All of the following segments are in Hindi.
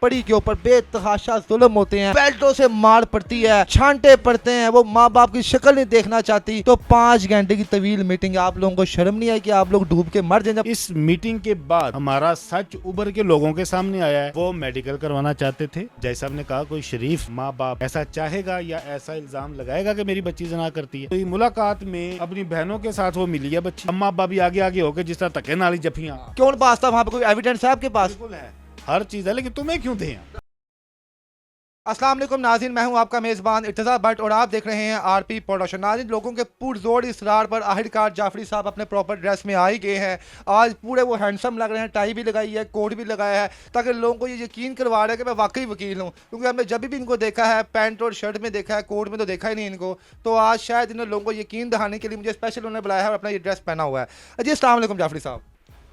पड़ी के ऊपर बेतहाशा जुल्म होते हैं, बेल्टों से मार पड़ती है, छांटे पड़ते हैं, वो माँ बाप की शक्ल नहीं देखना चाहती। तो 5 घंटे की तवील मीटिंग, आप लोगों को शर्म नहीं आई कि आप लोग डूब के मर जाए? इस मीटिंग के बाद हमारा सच उभर के लोगों के सामने आया है। वो मेडिकल करवाना चाहते थे। जैसा आपने कहा, कोई शरीफ माँ बाप ऐसा चाहेगा या ऐसा इल्जाम लगाएगा कि मेरी बच्ची जना करती है? तो मुलाकात में अपनी बहनों के साथ वो मिली है बच्ची। अम्मा अब्बा भी आगे आगे होकर जिस तरह धक्के नाली जफियां। कौन पास था वहाँ पे? कोई एविडेंस है आपके पास? बिल्कुल है, हर चीज है, लेकिन तुम्हें क्यों थे? अस्सलाम वालेकुम नाज़रीन, मैं हूं आपका मेज़बान इर्तज़ा भट्ट और आप देख रहे हैं आरपी प्रोडक्शन। नाज़रीन, लोगों के पुरजोर इसरार पर आखिरकार जाफरी साहब अपने प्रॉपर ड्रेस में आ ही गए हैं। आज पूरे वो हैंडसम लग रहे हैं, टाई भी लगाई है, कोट भी लगाया है, ताकि लोगों को ये यकीन करवा रहे हैं कि मैं वाकई वकील हूँ। क्योंकि हमने जब भी इनको देखा है पैंट और शर्ट में देखा है, कोट में तो देखा ही नहीं इनको। तो आज शायद इन्होंने लोगों को यकीन दिखाने के लिए मुझे स्पेशल उन्होंने बुलाया है और अपना ये ड्रेस पहना हुआ है। जी अस्सलाम वालेकुम जाफरी साहब।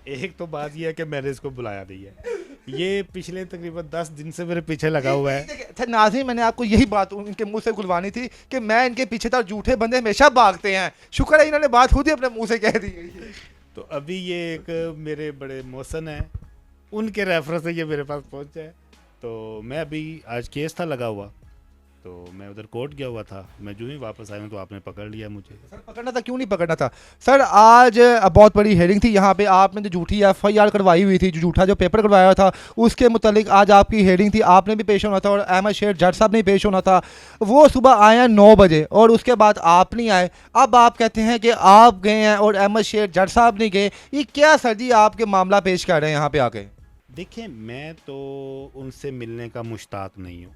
एक तो बात यह है कि मैंने इसको बुलाया नहीं है। ये पिछले तकरीबन 10 दिन से मेरे पीछे लगा हुआ है। अच्छा नाज़रीन, मैंने आपको यही बात इनके मुंह से खुलवानी थी कि मैं इनके पीछे था, झूठे बंदे हमेशा भागते हैं। शुक्र है इन्होंने बात खुद ही अपने मुंह से कह दी। तो अभी ये एक मेरे बड़े मोहसन हैं, उनके रेफरेंस से ये मेरे पास पहुंचा है। तो मैं अभी आज केस था लगा हुआ, तो मैं उधर कोर्ट गया हुआ था। मैं जो ही वापस आया हूं तो आपने पकड़ लिया मुझे। सर पकड़ना था, क्यों नहीं पकड़ना था सर? आज बहुत बड़ी हेयरिंग थी यहाँ पे। आपने जो झूठी FIR करवाई हुई थी, जो झूठा जो पेपर करवाया था, उसके मुतालिक आज आपकी हेयरिंग थी। आपने भी पेश होना था और अहमद शेर जज साहब ने पेश होना था। वो सुबह आए हैं 9 बजे और उसके बाद आप नहीं आए। अब आप कहते हैं कि आप गए हैं और अहमद शेर जज साहब नहीं गए। ये क्या सर जी आपके मामला पेश कर रहे हैं यहाँ पे आके? देखिए, मैं तो उनसे मिलने का मुश्ताक नहीं हूँ,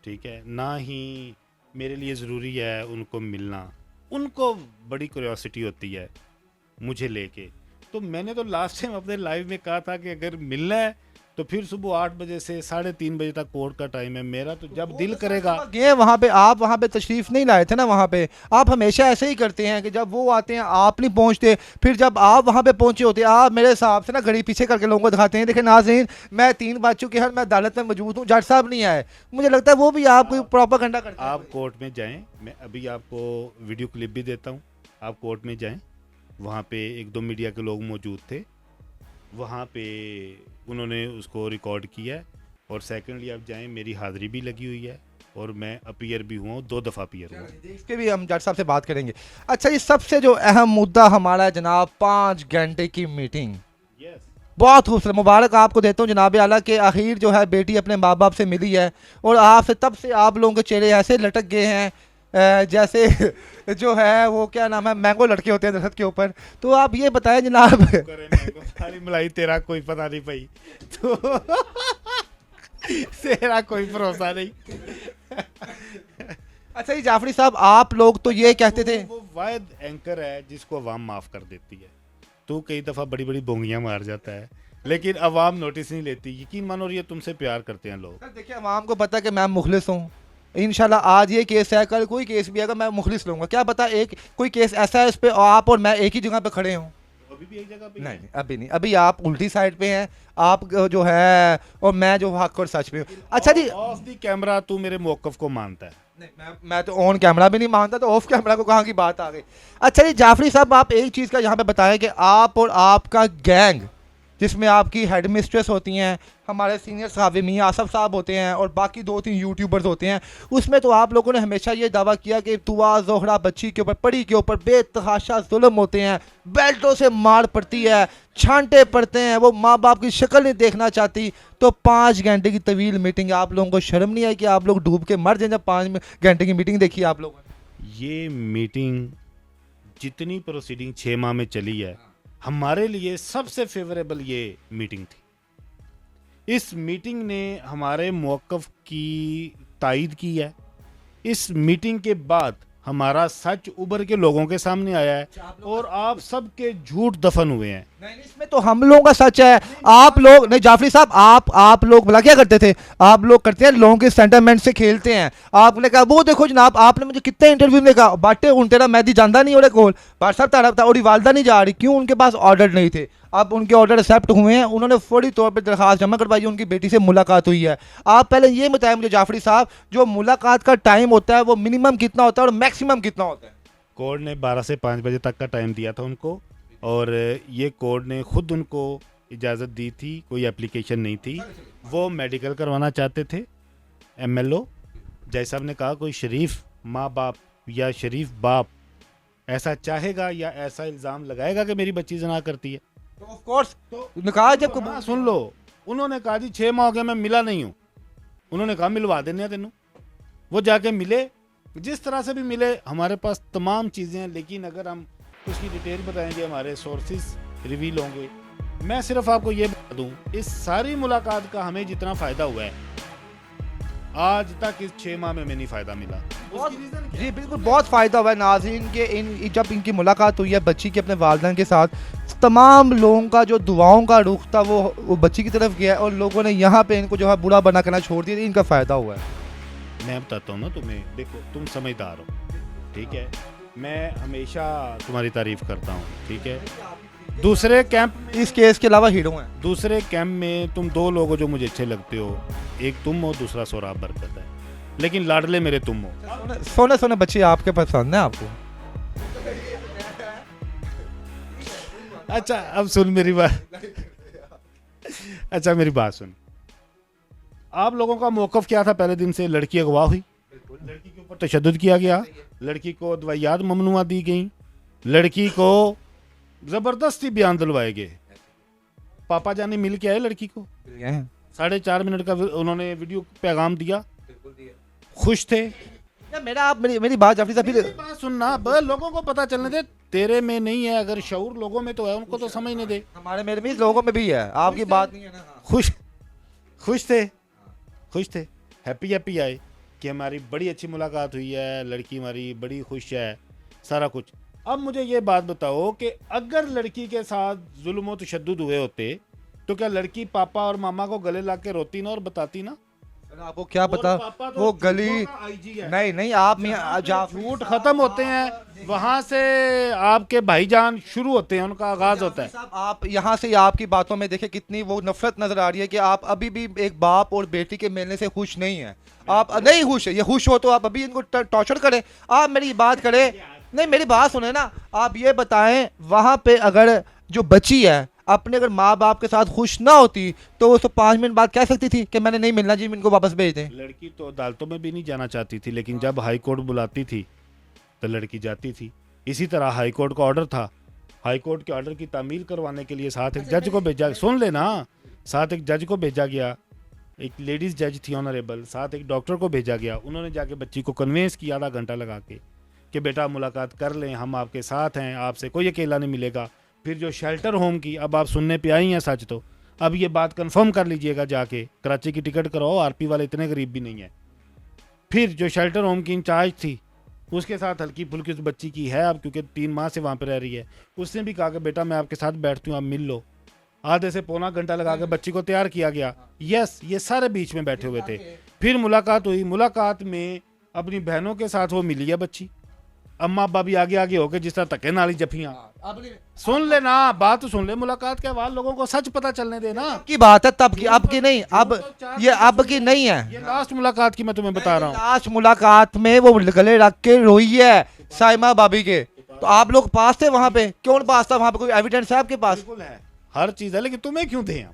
ठीक है, ना ही मेरे लिए ज़रूरी है उनको मिलना। उनको बड़ी क्यूरियोसिटी होती है मुझे लेके। तो मैंने तो लास्ट टाइम अपने लाइव में कहा था कि अगर मिलना है तो फिर सुबह 8 बजे से 3:30 बजे तक कोर्ट का टाइम है मेरा, तो जब दिल करेगा। गए वहाँ पे, आप वहाँ पे तशरीफ नहीं लाए थे ना वहाँ पे। आप हमेशा ऐसे ही करते हैं कि जब वो आते हैं आप नहीं पहुँचते, फिर जब आप वहाँ पे पहुँचे होते आप मेरे हिसाब से ना घड़ी पीछे करके लोगों को दिखाते हैं। देखिए नाज़रीन, मैं 3 बज चुके हैं, मैं अदालत में मौजूद हूँ, जज साहब नहीं आए। मुझे लगता है वो भी आप कोई प्रोपेगेंडा करते हैं। आप कोर्ट में जाएं, मैं अभी आपको वीडियो क्लिप भी देता हूं। आप कोर्ट में जाएं, वहाँ पे 1-2 मीडिया के लोग मौजूद थे, वहाँ पे उन्होंने उसको रिकॉर्ड किया है। और सेकेंडली आप जाएं, मेरी हाज़िरी भी लगी हुई है और मैं अपीयर भी हुआ हूँ, 2 दफ़ा अपीयर हुआ। इसके भी हम जज साहब से बात करेंगे। अच्छा, ये सबसे जो अहम मुद्दा हमारा है जनाब, 5 घंटे की मीटिंग। बहुत खूबसूरत, मुबारक आपको देता हूँ जनाब आला कि आखिर जो है बेटी अपने माँ बाप से मिली है और आपसे तब से आप लोगों के चेहरे ऐसे लटक गए हैं जैसे जो है वो क्या नाम है, मैंगो लटके होते हैं दरख्त के ऊपर। तो आप ये बताएं जनाब। सारी मलाई तेरा कोई पता नहीं भाई, तो तेरा कोई भरोसा नहीं। अच्छा जी जाफरी साहब, आप लोग तो ये कहते थे वो वाहिद एंकर है जिसको अवाम माफ कर देती है। तो कई दफा बड़ी बड़ी बोंगियां मार जाता है, लेकिन अवाम नोटिस नहीं लेती। यकीन मानो, ये तुमसे प्यार करते हैं लोग। सर देखिए, अवाम को पता है कि मैं मुखलिस हूँ। इंशाल्लाह आज ये केस है, कल कोई केस भी आएगा, मैं मुखलिस लूंगा। क्या पता एक कोई केस ऐसा है उस पर आप और मैं एक ही जगह पे खड़े हों। अभी भी एक जगह पे नहीं अभी नहीं, अभी आप उल्टी साइड पे हैं, आप जो है और मैं जो हक और सच पे हूँ। अच्छा जी, ऑफ द कैमरा तू मेरे मौकफ को मानता है? नहीं मैं तो ऑन कैमरा भी नहीं मानता, तो ऑफ कैमरा को कहाँ की बात आ गई। अच्छा जी जाफरी साहब, आप एक चीज़ का यहाँ पे बताएं कि आप और आपका गैंग, जिसमें आपकी हेड मिस्ट्रेस होती हैं, हमारे सीनियर साहब मियाँ आसफ साहब होते हैं और बाकी 2-3 यूट्यूबर्स होते हैं, उसमें तो आप लोगों ने हमेशा ये दावा किया कि तुआ जोहरा बच्ची के ऊपर, पड़ी के ऊपर बेतहाशा जुल्म होते हैं, बेल्टों से मार पड़ती है, छांटे पड़ते हैं, वो माँ बाप की शक्ल नहीं देखना चाहती। तो 5 घंटे की तवील मीटिंग, आप लोगों को शर्म नहीं आई कि आप लोग डूब के मर जाए जब 5 घंटे की मीटिंग देखी आप लोगों ने? ये मीटिंग जितनी प्रोसीडिंग 6 माह में चली है, हमारे लिए सबसे फेवरेबल ये मीटिंग थी। इस मीटिंग ने हमारे मौक़िफ़ की तायीद की है। इस मीटिंग के बाद हमारा सच उभर के लोगों के सामने आया है और आप सबके झूठ दफन हुए हैं। नहीं, इसमें तो हम लोगों का सच है। आप लोग नहीं जाफरी साहब, आप लोग भला क्या करते थे? आप लोग करते हैं लोगों के सेंटिमेंट से खेलते हैं। आपने कहा वो देखो जनाब, आपने मुझे कितने इंटरव्यू में कहा बाटे उन तेरा मैदी जानता नहीं, और कोल बार साहब तारा था और वालदा नहीं जा रही, क्यों? उनके पास ऑर्डर नहीं थे। अब उनके ऑर्डर एक्सेप्ट हुए हैं, उन्होंने फौरी तौर पर दरखास्त जमा करवाई, उनकी बेटी से मुलाकात हुई है। आप पहले ये बताएं मुझे जाफरी साहब, जो मुलाकात का टाइम होता है वो मिनिमम कितना होता है और मैक्सिमम कितना होता है? कोर्ट ने 12 से 5 बजे तक का टाइम दिया था उनको, और ये कोर्ट ने खुद उनको इजाज़त दी थी, कोई एप्लीकेशन नहीं थी। वो मेडिकल करवाना चाहते थे, एमएलओ। जय साहब ने कहा कोई शरीफ माँ बाप या शरीफ बाप ऐसा चाहेगा या ऐसा इल्ज़ाम लगाएगा कि मेरी बच्ची जना करती है? तो ऑफ कोर्स कहा जब हाँ, सुन लो, उन्होंने कहा जी 6 माह हो गया मैं मिला नहीं हूँ। उन्होंने कहा मिलवा देने तेनू। वो जाके मिले, जिस तरह से भी मिले, हमारे पास तमाम चीज़ें हैं, लेकिन अगर हम उसकी डिटेल बताएंगे हमारे सोर्सेज रिवील होंगे। मैं सिर्फ आपको ये बता दूं, इस सारी मुलाकात का हमें जितना फ़ायदा हुआ है आज तक इस 6 माह में नहीं फ़ायदा मिला। उसकी रीज़न क्या? जी बिल्कुल बहुत फ़ायदा हुआ है नाज़रीन के जब इनकी मुलाकात हुई है बच्ची के अपने वालिदैन के साथ, तमाम लोगों का जो दुआओं का रुख था वो बच्ची की तरफ गया है और लोगों ने यहाँ पे इनको जो है बुरा बना करना छोड़ दिया। इनका फ़ायदा हुआ है। मैं बताता हूँ ना तुम्हें, देखो तुम समझदार हो, ठीक है, मैं हमेशा तुम्हारी तारीफ करता हूँ, ठीक है। दूसरे कैंप इस केस के अलावा हीरो हैं। दूसरे कैंप में तुम 2 लोग हो जो मुझे अच्छे लगते हो, एक तुम हो, दूसरा सोराब बरकत है, लेकिन लाडले मेरे तुम हो। सोने सोने बच्चे आपके पसंद है आपको? अच्छा अब सुन मेरी बात। अच्छा मेरी बात सुन, आप लोगों का मौकफ क्या था पहले दिन से? लड़की अगवा हुई, लड़की के ऊपर तशद्दुद किया गया, लड़की को दवाइयात ममनुआ दी गई, लड़की को जबरदस्ती बयान दिलवाए गए। पापा जाने मिल के आए लड़की को, 4.5 मिनट का उन्होंने वीडियो पैगाम दिया, खुश थे। मेरा आप मेरी बात जाफरी साहब मेरी बात सुनना, बस लोगों को पता चलने दे, तेरे में नहीं है, अगर शऊर लोगों में तो है, उनको तो समझने दे। हमारे मेरे भी लोगों में भी है, आपकी बात नहीं है ना। खुश थे, हैप्पी आए कि हमारी बड़ी अच्छी मुलाकात हुई है, लड़की हमारी बड़ी खुश है, सारा कुछ। अब मुझे ये बात बताओ कि अगर लड़की के साथ जुल्म और तशद्दुद हुए होते तो क्या लड़की पापा और मामा को गले ला के रोती ना और बताती ना? आपको क्या पता तो वो गली नहीं आप झूठ खत्म होते हैं, वहां से आपके भाईजान शुरू होते हैं, उनका आगाज होता है। आप यहाँ से आपकी बातों में देखें कितनी वो नफरत नजर आ रही है कि आप अभी भी एक बाप और बेटी के मिलने से खुश नहीं है। आप नहीं खुश है, ये खुश हो तो आप अभी इनको टॉर्चर करें। आप मेरी बात करें, नहीं मेरी बात सुने ना, आप ये बताएं वहां पे अगर जो बच्ची है अपने अगर माँ बाप के साथ खुश ना होती तो वो 5 मिनट बाद कह सकती थी कि मैंने नहीं मिलना जी, इनको वापस भेज दें। लड़की तो अदालतों में भी नहीं जाना चाहती थी, लेकिन जब हाई कोर्ट बुलाती थी तो लड़की जाती थी। इसी तरह हाई कोर्ट का ऑर्डर था, हाई कोर्ट के ऑर्डर की तामील करवाने के लिए साथ एक जज को भेजा, सुन लेना, साथ एक जज को भेजा गया, एक लेडीज जज थी ऑनरेबल, साथ एक डॉक्टर को भेजा गया। उन्होंने जाके बच्ची को कन्वेंस किया आधा घंटा लगा के कि बेटा मुलाकात कर लें, हम आपके साथ हैं, आपसे कोई अकेला नहीं मिलेगा। फिर जो शेल्टर होम की, अब आप सुनने पे आई हैं सच, तो अब ये बात कंफर्म कर लीजिएगा जाके, कराची की टिकट कराओ, आरपी वाले इतने गरीब भी नहीं है। फिर जो शेल्टर होम की इंचार्ज थी उसके साथ हल्की फुल्की उस बच्ची की है अब, क्योंकि 3 माह से वहाँ पर रह रही है, उसने भी कहा कि बेटा मैं आपके साथ बैठती हूँ, आप मिल लो। आधे से पौना घंटा लगा के बच्ची को तैयार किया गया। यस, ये सारे बीच में बैठे हुए थे। फिर मुलाकात हुई, मुलाकात में अपनी बहनों के साथ वो मिली है बच्ची, अम्मा अब्बा भी आगे आगे होके जिस तरह धक्के नाली जफियां। सुन लेना, बात तो सुन ले, मुलाकात के बाद लोगों को सच पता चलने देना की बात है तब की, अब की नहीं, अब ये अब की नहीं है, ये लास्ट मुलाकात की मैं तुम्हें बता रहा हूँ। लास्ट मुलाकात में वो गले रख के रोई है साइमा भाभी के, तो आप लोग पास थे वहां पे? कौन पास था वहां पे? कोई एविडेंस है आपके पास? बिल्कुल है, हर चीज है, लेकिन तुम्हें क्यों थे?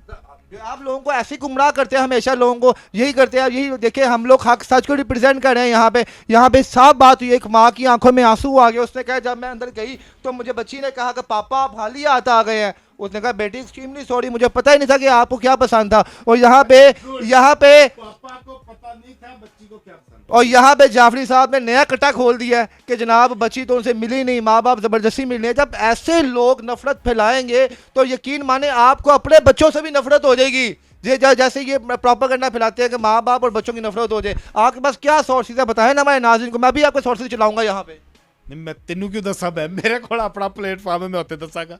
आप लोगों को ऐसे गुमराह करते हैं, हमेशा लोगों को यही करते हैं। यही देखिए, हम लोग हक सच को रिप्रेजेंट कर रहे हैं यहाँ पे साफ बात हुई। एक माँ की आंखों में आंसू आ गए, उसने कहा जब मैं अंदर गई तो मुझे बच्ची ने कहा कि पापा आप हालिया आता आ गए हैं। उसने कहा बेटी एक्सट्रीमली सॉरी, मुझे पता ही नहीं था कि आपको क्या पसंद था। और यहाँ पे पापा को पता नहीं था बच्ची को क्या पसंद। और यहाँ पे जाफरी साहब ने नया कटा खोल दिया है कि जनाब बच्ची तो उनसे मिली नहीं, माँ बाप जबरदस्ती मिलने हैं। जब ऐसे लोग नफरत फैलाएंगे तो यकीन माने आपको अपने बच्चों से भी नफरत हो जाएगी। जैसे ये प्रोपेगेंडा फैलाते हैं कि माँ बाप और बच्चों की नफरत हो जाए। आपके पास क्या सोर्सेज है बताएं ना हमारे नाज़रीन को, मैं भी आपके सोर्सेज चलाऊंगा यहाँ पे। नहीं मैं तेनू क्यों दसा, मैं मेरे को अपना प्लेटफॉर्म है, मैं होते दसागा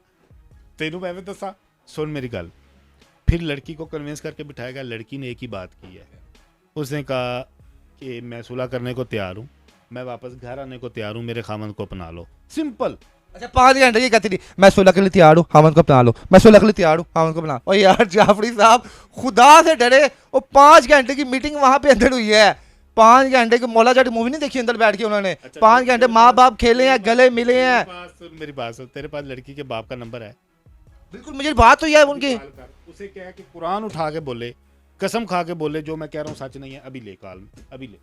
तेनू, मैं दसा। सुन मेरी गल, फिर लड़की को कन्विंस करके बिठाया गया। लड़की ने एक ही बात की है, उसने कहा कि मैं सुलह करने को तैयार हूँ, मैं वापस घर आने को तैयार हूँ, मेरे खामन को अपना लो, सिंपल। अच्छा 5 घंटे ये कहती थी मैं सुलह के लिए तैयार हूँ, हामन को अपना लो, मैं सुलह के लिए तैयार हूँ, हामन को अपना। और यार जाफरी साहब खुदा से डरे, वो 5 घंटे की मीटिंग वहां पे अंदर हुई है। 5 घंटे की मौला जाट मूवी नहीं देखी अंदर बैठ के उन्होंने। 5 घंटे माँ बाप खेले हैं, गले मिले हैं। मेरी बात सुन, तेरे पास लड़की के बाप का नंबर है? बिल्कुल, मुझे बात तो यह है उनकी। उसे क्या है कि कुरान उठा के बोले कसम खा के बोले जो मैं कह रहा हूँ सच नहीं है, अभी ले कॉल, अभी ले।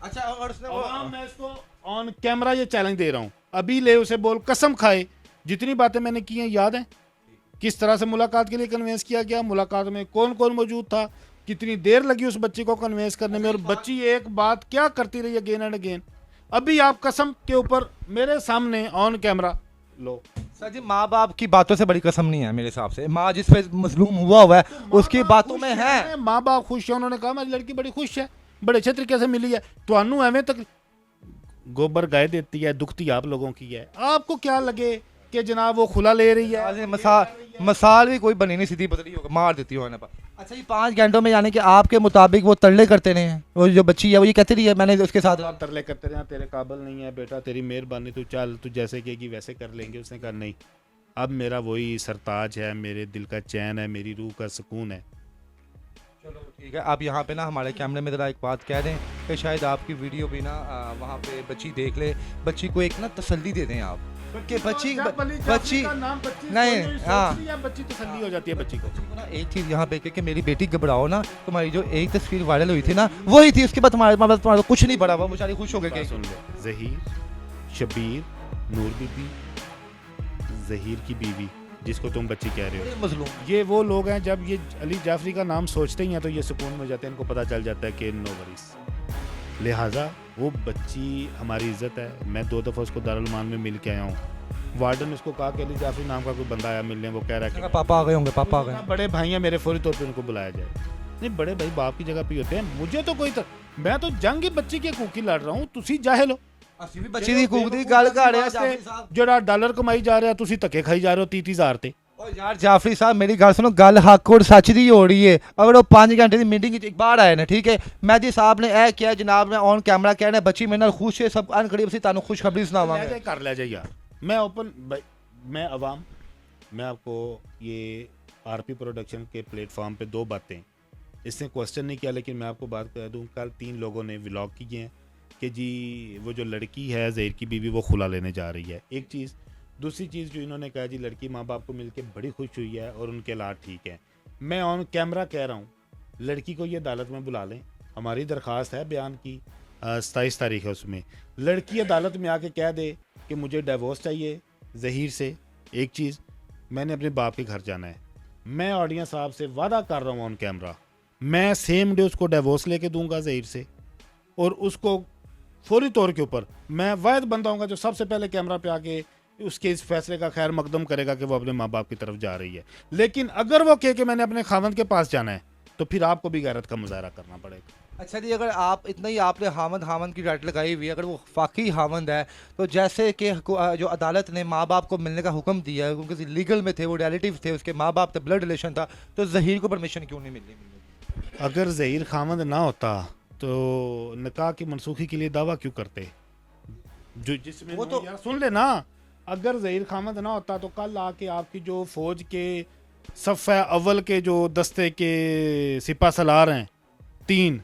अच्छा, और उसने वो मैं इसको ऑन कैमरा ये चैलेंज दे रहा हूँ, अभी ले उसे बोल, कसम खाए जितनी बातें मैंने की हैं याद है, किस तरह से मुलाकात के लिए कन्वेंस किया गया, मुलाकात में कौन कौन मौजूद था, कितनी देर लगी उस बच्ची को कन्वेंस करने में, और बच्ची एक बात क्या करती रही अगेन एंड अगेन। अभी आप कसम के ऊपर मेरे सामने ऑन कैमरा लो। सर जी, माँ बाप की बातों से बड़ी कसम नहीं है मेरे हिसाब से। माँ जिस पे मजलूम हुआ है उसकी बातों में है। माँ बाप खुश है, उन्होंने कहा मेरी लड़की बड़ी खुश है, बड़े अच्छे तरीके से मिली है। तो एवं तक गोबर गाय देती है, दुखती आप लोगों की है। आपको क्या लगे कि जनाब वो खुला ले रही है, मसाल भी कोई बनी नहीं, सीधी बदली होगा, मार देती हो पर। अच्छा, ये 5 घंटों में यानी कि आपके मुताबिक वो तरले करते रहे हैं, वो जो बच्ची है वो ये कहती रही है मैंने उसके साथ तरले करते रहे, तेरे काबिल नहीं है बेटा, तेरी मेहरबानी, तू चल, तू जैसे कहेगी वैसे कर लेंगे। उसने कहा नहीं, अब मेरा वही सरताज है, मेरे दिल का चैन है, मेरी रूह का सुकून है। चलो ठीक है, आप यहाँ पे ना हमारे कैमरे में ज़रा एक बात कह दें कि शायद आपकी वीडियो भी ना वहाँ पे बच्ची देख ले, बच्ची को एक ना तसल्ली दे दें आप कि बच्ची नहीं, हाँ, बच्ची तसल्ली हो जाती है बच्ची को। ना एक चीज़ यहाँ पे कि मेरी बेटी घबराओ ना, तुम्हारी जो एक तस्वीर वायरल हुई थी ना वही थी, उसके बाद तुम्हारा कुछ नहीं बढ़ा, वो बेचारी खुश हो गई। सुन ले, ज़हीर, शबीर, नूर बीबी, ज़हीर की बीवी जिसको तुम बच्ची कह रहे हो, मजलूम, ये वो लोग हैं जब ये अली जाफरी का नाम सोचते ही हैं तो ये सुकून में जाते हैं, इनको पता चल जाता है कि नो वरीज। लिहाजा वो बच्ची हमारी इज्जत है। मैं 2 दफ़ा उसको दारुल मान में मिल के आया हूँ। वार्डन ने उसको कहा कि अली जाफरी नाम का कोई बंदा आया मिलने, वो कह रहा है कि पापा आ गए होंगे, पापा आ गए, बड़े भाई हैं मेरे, फौरी तौर पर उनको बुलाया जाए। नहीं, बड़े भाई बाप की जगह पे होते हैं। मुझे तो कोई मैं तो जंग बच्ची की कूकी लड़ रहा हूँ, तुसी जाहिल हो। ਅਸੀਂ ਵੀ ਬੱਚੀ ਦੀ ਕੂਕ ਦੀ ਗੱਲ ਕਰ ਰਹੇ ਆ ਜਾਫਰੀ ਸਾਹਿਬ, ਜਿਹੜਾ ਡਾਲਰ ਕਮਾਈ ਜਾ ਰਿਹਾ, ਤੁਸੀਂ ਧੱਕੇ ਖਾਈ ਜਾ ਰਹੇ ਹੋ 30,000 ਤੇ। ਓ ਯਾਰ ਜਾਫਰੀ ਸਾਹਿਬ ਮੇਰੀ ਗੱਲ ਸੁਣੋ, ਗੱਲ ਹੱਕ ਔਰ ਸੱਚ ਦੀ ਹੋ ਰਹੀ ਹੈ। ਅਗਰ ਉਹ 5 ਘੰਟੇ ਦੀ ਮੀਟਿੰਗ ਵਿੱਚ ਇੱਕ ਬਾਰ ਆਏ ਨੇ, ਠੀਕ ਹੈ, ਮਹਿਦੀ ਸਾਹਿਬ ਨੇ ਇਹ ਕਿਹਾ ਜਨਾਬ ਮੈਂ ਔਨ ਕੈਮਰਾ ਕਹਿਣਾ ਬੱਚੀ ਮੇਰੇ ਨਾਲ ਖੁਸ਼ ਹੈ, ਸਭ ਅਨਕਰੀਬ ਅਸੀਂ ਤੁਹਾਨੂੰ ਖੁਸ਼ਖਬਰੀ ਸੁਣਾਵਾਂਗੇ। कर ले जाए यार, मैं ओपन, मैं अवाम, मैं आपको ये आरपी प्रोडक्शन के प्लेटफॉर्म पे 2 बातें, इसने क्वेश्चन नहीं किया लेकिन मैं आपको बात कर दूं, कल 3 लोगों ने व्लॉग किए हैं कि जी वो जो लड़की है ज़हीर की बीवी वो खुला लेने जा रही है, एक चीज़। दूसरी चीज़ जो इन्होंने कहा जी लड़की माँ बाप को मिलके बड़ी खुश हुई है और उनके हालात ठीक है। मैं ऑन कैमरा कह रहा हूँ, लड़की को ये अदालत में बुला लें, हमारी दरख्वास्त है बयान की, 27 तारीख है, उसमें लड़की अदालत में आके कह दे कि मुझे डिवोर्स चाहिए ज़हीर से। एक चीज़, मैंने अपने बाप के घर जाना है, मैं ऑडियंस साहब से वादा कर रहा हूँ ऑन कैमरा, मैं सेम डे उसको डिवोर्स लेके दूंगा ज़हीर से, और उसको फौरी तौर के ऊपर मैं वाहिद बंदा हूँगा जो सबसे पहले कैमरा पे आके उसके इस फैसले का खैर मकदम करेगा कि वो अपने माँ बाप की तरफ जा रही है। लेकिन अगर वो कहे कि मैंने अपने खावंद के पास जाना है तो फिर आपको भी गैरत का मुजाहरा करना पड़ेगा। अच्छा जी, अगर आप इतना ही आपने हामद की डाट लगाई हुई है, अगर वो फाकी हामद है तो जैसे कि जो अदालत ने माँ बाप को मिलने का हुक्म दिया है, क्योंकि लीगल में थे, वो रिलेटिव थे, उसके माँ बाप थे, ब्लड रिलेशन था, तो ज़हीर को परमिशन क्यों नहीं मिली? अगर ज़हीर खामद ना होता तो निकाह की मनसूखी के लिए दावा क्यों करते? जो जिसमें वो तो यार सुन लेना, अगर ज़हीर खामद ना होता तो कल आके आपकी जो फौज के सफ़े अव्वल के जो दस्ते के सिपा सलार हैं 3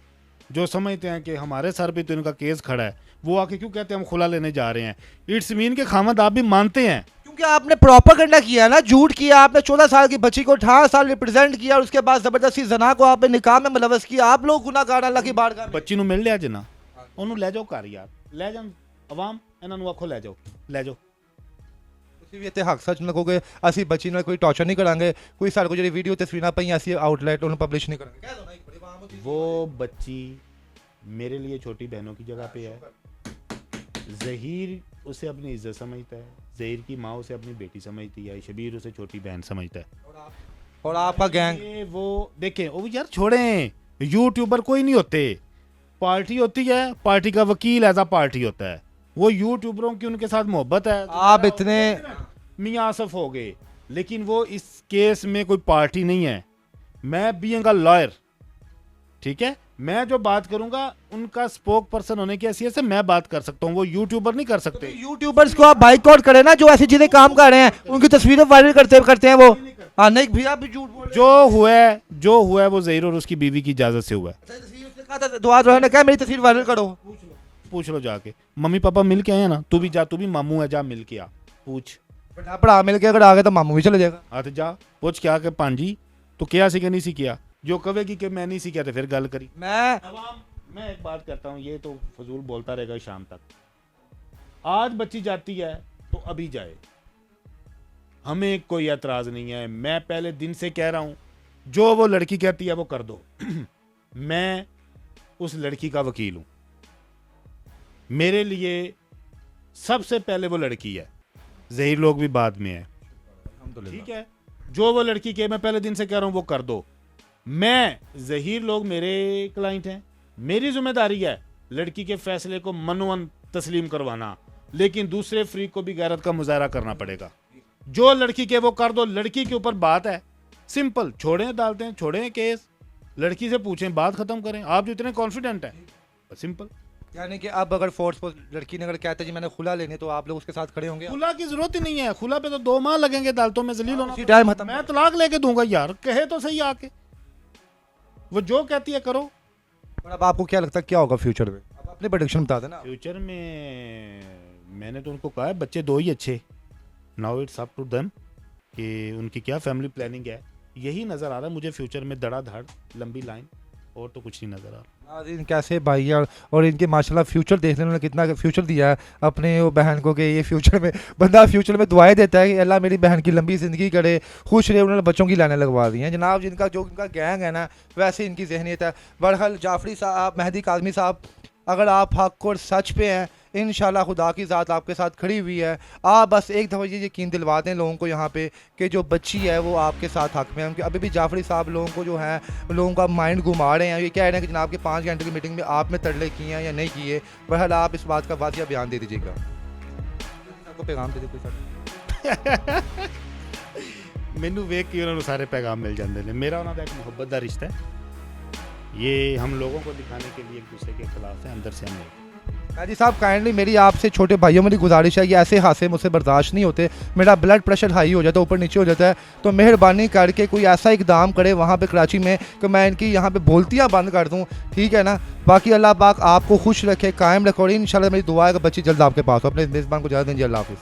जो समझते हैं कि हमारे सर पे तो इनका केस खड़ा है, वो आके क्यों कहते हैं हम खुला लेने जा रहे हैं? इट्स मीन के खामद आप भी मानते हैं, क्योंकि आपने प्रोपेगेंडा किया ना, झूठ किया आपने। 14 साल की बच्ची को 18 साल रिप्रेजेंट किया और उसके बाद जबरदस्ती जना को आपने निकाह में मुलव्वस किया। आप लोग गुनाहगार अल्लाह की बारगाह में। बच्ची ਨੂੰ ਮਿਲ ਲਿਆ ਜਨਾ, ਉਹਨੂੰ ਲੈ ਜਾਓ ਘਰ ਯਾਰ, ਲੈ ਜਾਣ ਆਵਾਮ, ਇਹਨਾਂ ਨੂੰ ਆਖੋ ਲੈ ਜਾਓ, ਲੈ ਜਾਓ। ਤੁਸੀਂ ਵੀ ਇੱਥੇ ਹੱਕ ਸੱਚ ਨਾ ਕਹੋਗੇ ਅਸੀਂ ਬੱਚੀ ਨਾਲ ਕੋਈ ਟੌਰਚਰ ਨਹੀਂ ਕਰਾਂਗੇ, ਕੋਈ ਸਾਡੇ ਕੋਲ ਜਿਹੜੀ ਵੀਡੀਓ ਤਸਵੀਰਾਂ ਪਈਆਂ ਅਸੀਂ ਆਊਟਲੈਟ ਉਹਨੂੰ ਪਬਲਿਸ਼ ਨਹੀਂ ਕਰਾਂਗੇ। ਕਹਿ ਦੋ ਨਾ ਇੱਕ ਬੜੀ ਆਮ ਚੀਜ਼। वो बच्ची मेरे लिए छोटी बहनों की जगह पे है। ज़हीर उसे अपनी इज्जत समझता है, ज़हीर की माँ उसे अपनी बेटी समझती है, शबीर उसे छोटी बहन समझता है। और आपका गैंग वो देखें, वो यार छोड़ें, यूट्यूबर कोई नहीं होते, पार्टी होती है, पार्टी का वकील एज अ पार्टी होता है। वो यूट्यूबरों की उनके साथ मोहब्बत है, आप इतने मियाँ आसफ हो गए, लेकिन वो इस केस में कोई पार्टी नहीं है। मैं बीइंग अ लॉयर, ठीक है, मैं जो बात करूंगा उनका स्पोक पर्सन होने की हैसियत से मैं बात कर सकता हूँ, वो यूट्यूबर नहीं कर सकते। यूट्यूबर्स को आप बाइकआउट करें ना, जो ऐसी चीजें काम कर रहे हैं, उनकी तस्वीरें वायरल करते हैं वो। हाँ नहीं भैया, आप भी झूठ बोल रहे हैं। जो हुआ है वो ज़हीर और उसकी बीवी की इजाजत से हुआ है। दुआ ने कहा मेरी तस्वीर वायरल करो, पूछ लो जाके, मम्मी पापा मिल के आए हैं ना, तू भी जा, तू भी मामू है, जा मिल के आ, पूछ। बड़ा मिल के अगर आ गए तो मामू भी चले जाएगा। हाँ तो जा पूछ क्या कि पांजी तो क्या सी कि नहीं सी किया, जो कहेगी कि मैं नहीं सीखा तो फिर गल करी। मैं मैं एक बात करता हूँ, ये तो फजूल बोलता रहेगा शाम तक। आज बच्ची जाती है तो अभी जाए, हमें कोई एतराज नहीं है। मैं पहले दिन से कह रहा हूं, जो वो लड़की कहती है वो कर दो। मैं उस लड़की का वकील हूं, मेरे लिए सबसे पहले वो लड़की है, ज़हीर लोग भी बाद में है, ठीक है। जो वो लड़की के मैं पहले दिन से कह रहा हूं वो कर दो। मैं ज़हीर लोग मेरे क्लाइंट हैं, मेरी जिम्मेदारी है लड़की के फैसले को मनोवन तस्लीम करवाना, लेकिन दूसरे फ्रीक को भी गैरत का मुजाहरा करना पड़ेगा। जो लड़की के वो कर दो, लड़की के ऊपर बात है, सिंपल, छोड़ें अदालतें, छोड़ें केस, लड़की से पूछें, बात खत्म करें। आप जो इतने कॉन्फिडेंट हैं, सिंपल। यानी कि अब अगर फोर्स लड़की ने अगर कहता है जी मैंने खुला लेने, तो आप लोग उसके साथ खड़े होंगे? खुला की जरूरत ही नहीं है, खुला पे तो 2 माह लगेंगे अदालतों में जलील होना। उसी टाइम खत्म। मैं तलाक लेके दूंगा यार, कहे तो सही आके, वो जो कहती है करो। और अब आपको क्या लगता है क्या होगा फ्यूचर में? अब अपनी प्रेडिक्शन बता देना। फ्यूचर में मैंने तो उनको कहा है बच्चे 2 ही अच्छे, now it's up to them कि उनकी क्या फैमिली प्लानिंग है। यही नज़र आ रहा है मुझे फ्यूचर में, धड़ाधड़ लंबी लाइन, और तो कुछ नहीं नज़र आ रहा। नाज़रीन कैसे भाई यार, और इनके माशाल्लाह फ्यूचर देखने उन्होंने कितना फ्यूचर दिया है अपने वो बहन को, कि ये फ्यूचर में बंदा फ्यूचर में दुआएं देता है कि अल्लाह मेरी बहन की लंबी ज़िंदगी करे, खुश रहे। उन्होंने बच्चों की लाइनें लगवा दी हैं जनाब। जिनका जो इनका गैंग है ना, वैसे इनकी जहनीत है। बहरहाल जाफरी साहब, मेहदी काज़मी साहब, अगर आप हक और सच पे हैं, इंशाल्लाह खुदा की ज़ात आपके साथ खड़ी हुई है। आप बस एक दफ़ा ये यकीन दिलवा दें लोगों को यहाँ पे कि जो बच्ची है वो आपके साथ हक में है। उनके अभी भी जाफरी साहब लोगों को जो है, लोगों का माइंड घुमा रहे हैं, ये कह रहे हैं कि जनाब के 5 घंटे की मीटिंग में आप में तरले किए हैं या नहीं किए। बहरहाल आप इस बात का वाजिया बयान दे दीजिएगा, आपको पैगाम दे दीजिए। मैनू वेख के उन्होंने सारे पैगाम मिल जाते हैं। मेरा उन्होंने एक मुहब्बत का रिश्ता है, ये हम लोगों को दिखाने के लिए एक दूसरे के खिलाफ है, अंदर से हम एक। काजी साहब काइंडली मेरी आपसे छोटे भाइयों मेरी गुजारिश है, ये ऐसे हादसे मुझसे बर्दाश्त नहीं होते। मेरा ब्लड प्रेशर हाई हो जाता है, ऊपर नीचे हो जाता है, तो मेहरबानी करके कोई ऐसा इकदाम करे वहाँ पे कराची में कि मैं इनकी यहाँ पे बोलतियाँ बंद कर दूँ, ठीक है ना। बाकी अल्लाह पाक आपको खुश रखे, कायम रखे, और इंशाल्लाह मेरी दुआ है कि बच्ची जल्द आपके पास हो। अपने मेज़बान को इजाज़त दीजिए। अल्लाह हाफ़िज़।